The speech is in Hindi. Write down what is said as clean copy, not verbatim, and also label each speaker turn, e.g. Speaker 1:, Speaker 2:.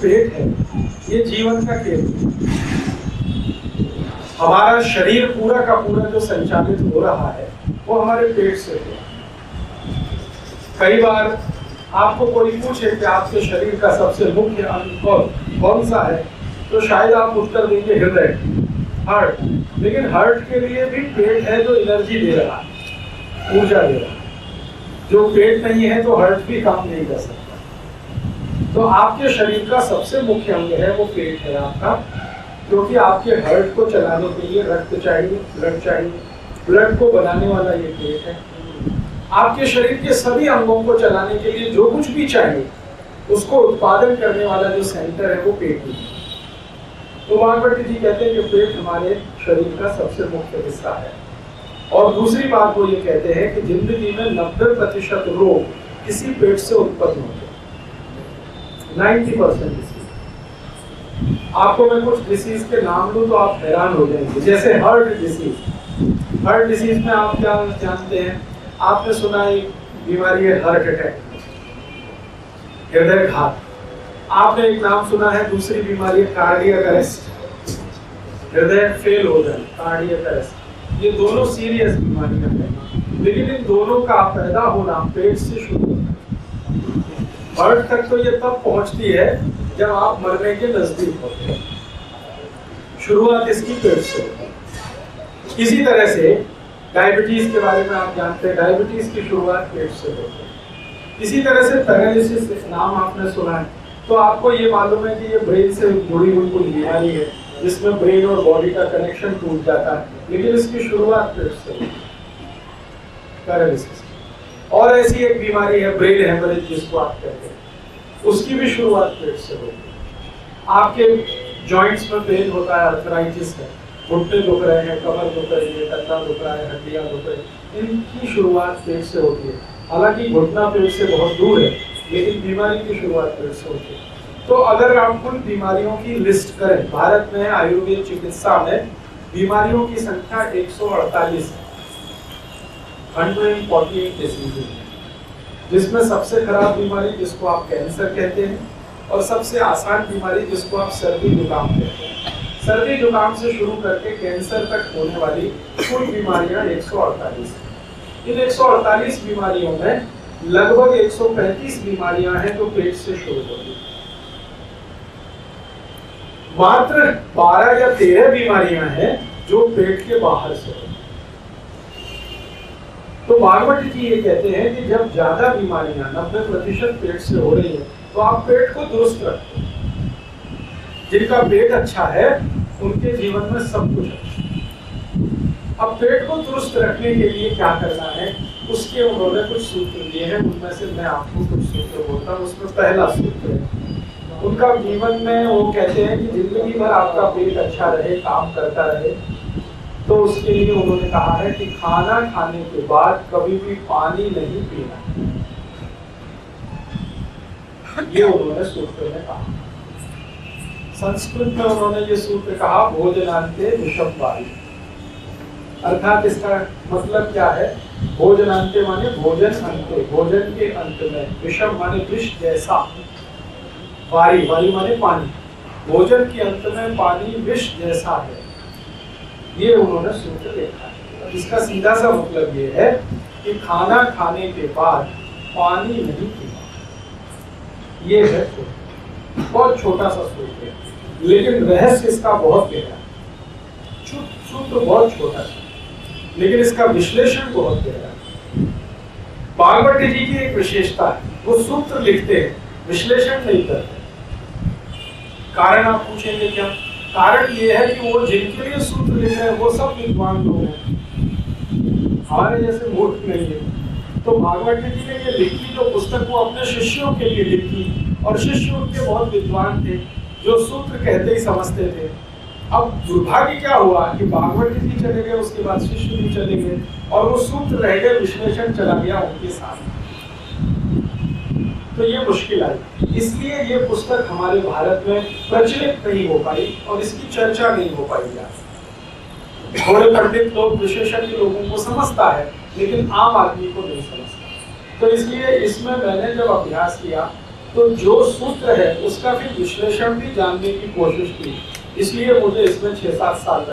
Speaker 1: पेट है ये जीवन का केंद्र है। हमारा शरीर पूरा का पूरा जो संचालित हो रहा है वो हमारे पेट से हो रहा है। कई बार आपको कोई पूछे कि आपके शरीर का सबसे मुख्य अंग कौन सा है, तो शायद आप उत्तर देंगे हृदय, हार्ट। लेकिन हार्ट के लिए भी पेट है जो एनर्जी दे रहा है, ऊर्जा दे रहा है। जो पेट नहीं है तो हार्ट भी काम नहीं कर सकता। तो आपके शरीर का सबसे मुख्य अंग है वो पेट है आपका, क्योंकि आपके हार्ट को चलाने के लिए रक्त चाहिए, ब्लड चाहिए। ब्लड को बनाने वाला ये पेट है। आपके शरीर के सभी अंगों को चलाने के लिए जो कुछ भी चाहिए उसको उत्पादन करने वाला जो सेंटर है वो पेट ही है। तो वाघभट्ट जी कहते हैं कि पेट हमारे शरीर का सबसे मुख्य हिस्सा है। और दूसरी बात वो ये कहते हैं कि जिंदगी में 90% रोग इसी पेट से उत्पन्न होते हैं। 90% डिसीज। आपको मैं कुछ डिसीज के नाम दूं तो आप हैरान हो जाएंगे। जैसे हार्ट डिसीज। हार्ट डिसीज में आप क्या जानते हैं? आपने सुना एक बीमारी है हार्ट अटैक, हृदय घात। आपने एक नाम सुना है, दूसरी बीमारी है कार्डियक अरेस्ट, हृदय फेल हो जाए, कार्डियक अरेस्ट। ये दोनों सीरियस बीमारियां हैं, लेकिन इन दोनों का पैदा होना पेट से शुरू होता है। हार्ट तक तो ये तब पहुंचती है जब आप मरने के नजदीक होते हैं। शुरुआत इसकी पेट से होती है। इसी तरह से डायबिटीज के बारे में आप जानते हैं, डायबिटीज की शुरुआत पेट से होती है। इसी तरह से पैरालिसिस नाम आपने सुना है, तो आपको ये मालूम है कि ये ब्रेन से जुड़ी हुई कोई बीमारी है जिसमें ब्रेन और बॉडी का कनेक्शन टूट जाता है, लेकिन इसकी शुरुआत पेट से होती है, पैरालिसिस। और ऐसी एक बीमारी है ब्रेन हेमरेज जिसको आप कहते हैं, उसकी भी शुरुआत पेट से होती है। आपके जॉइंट्स में पेन होता है, आर्थराइटिस है, घुटने दुख रहे हैं, कमर दुख रही है, कंधा दुख रहा है, हड्डियां दुख रही है, इनकी शुरुआत पेट से होती है। हालांकि घुटना पेट से बहुत दूर है, लेकिन बीमारी की शुरुआत पेट से होती है। तो अगर आप कुल बीमारियों की लिस्ट करें, भारत में आयुर्वेद चिकित्सा में बीमारियों की संख्या 148 है, 148 डिसीजेज है, जिसमें सबसे खराब बीमारी जिसको आप कैंसर कहते हैं, और सबसे आसान बीमारी जिसको आप सर्दी जुकाम कहते हैं। सर्दी जुकाम से शुरू करके कैंसर तक होने वाली कुल बीमारियां 148 हैं। इन 148 बीमारियों में लगभग 135 बीमारियां हैं जो पेट से शुरू होती हैं। मात्र 12 या 13 बीमारियां हैं जो पेट के बाहर से होती हैं। तो वाघभट्ट जी ये कहते हैं कि जब ज्यादा बीमारियां 90% पेट से हो रही है तो आप पेट को दुरुस्त रखें। जिनका पेट अच्छा है उनके जीवन में सब कुछ अच्छा। अब पेट को दुरुस्त रखने के लिए क्या करना है, उसके उन्होंने कुछ सूत्र दिए हैं। उनमें से मैं आपको कुछ सूत्र बोलता हूँ। उसमें पहला सूत्र है उनका जीवन में, वो कहते हैं कि जिंदगी भर आपका पेट अच्छा रहे, काम करता रहे, तो उसके लिए उन्होंने कहा है कि खाना खाने के बाद कभी भी पानी नहीं पीना। ये उन्होंने सूत्र में कहा। संस्कृत में उन्होंने ये सूत्र कहा, भोजनान्ते विषम वायु। अर्थात इसका मतलब क्या है? भोजनान्ते माने भोजन अंते, भोजन के अंत में, विषम माने विष जैसा, वायु, वायु माने पानी, भोजन के अंत में पानी विष जैसा है। ये उन्होंने सूत्र देखा है। इसका सीधा सा मतलब ये है कि खाना खाने के बाद पानी नहीं पीना। ये है बहुत छोटा सा सूत्र है, लेकिन रहस्य इसका बहुत गहरा है। सूत्र बहुत छोटा है, लेकिन इसका विश्लेषण बहुत गहरा है। वाघभट्ट जी की एक विशेषता है, वो सूत्र लिखते हैं, विश्लेषण नहीं करते। कारण आप पूछेंगे क्या? कारण ये है कि वो जिनके लिए सूत्र लिख रहे हैं वो सब विद्वान लोग हैं, हमारे जैसे मूर्ख नहीं है। तो भागवत जी ने ये लिखी जो पुस्तक, वो अपने शिष्यों के लिए लिखी, और शिष्य उनके बहुत विद्वान थे जो सूत्र कहते ही समझते थे। अब दुर्भाग्य क्या हुआ कि भागवत जी चले गए, उसके बाद शिष्य भी चले गए, और वो सूत्र रह गए, विश्लेषण चला गया उनके साथ। तो ये मुश्किल आई, इसलिए ये पुस्तक हमारे भारत में प्रचलित नहीं हो पाई और इसकी चर्चा नहीं हो पाई। थोड़े पंडित लोग, विशेषज्ञ लोगों को समझता है, लेकिन आम आदमी को नहीं समझता। तो इसलिए इसमें मैंने जब अभ्यास किया तो जो सूत्र है उसका फिर विश्लेषण भी जानने की कोशिश की, इसलिए मुझे इसमें 6-7 साल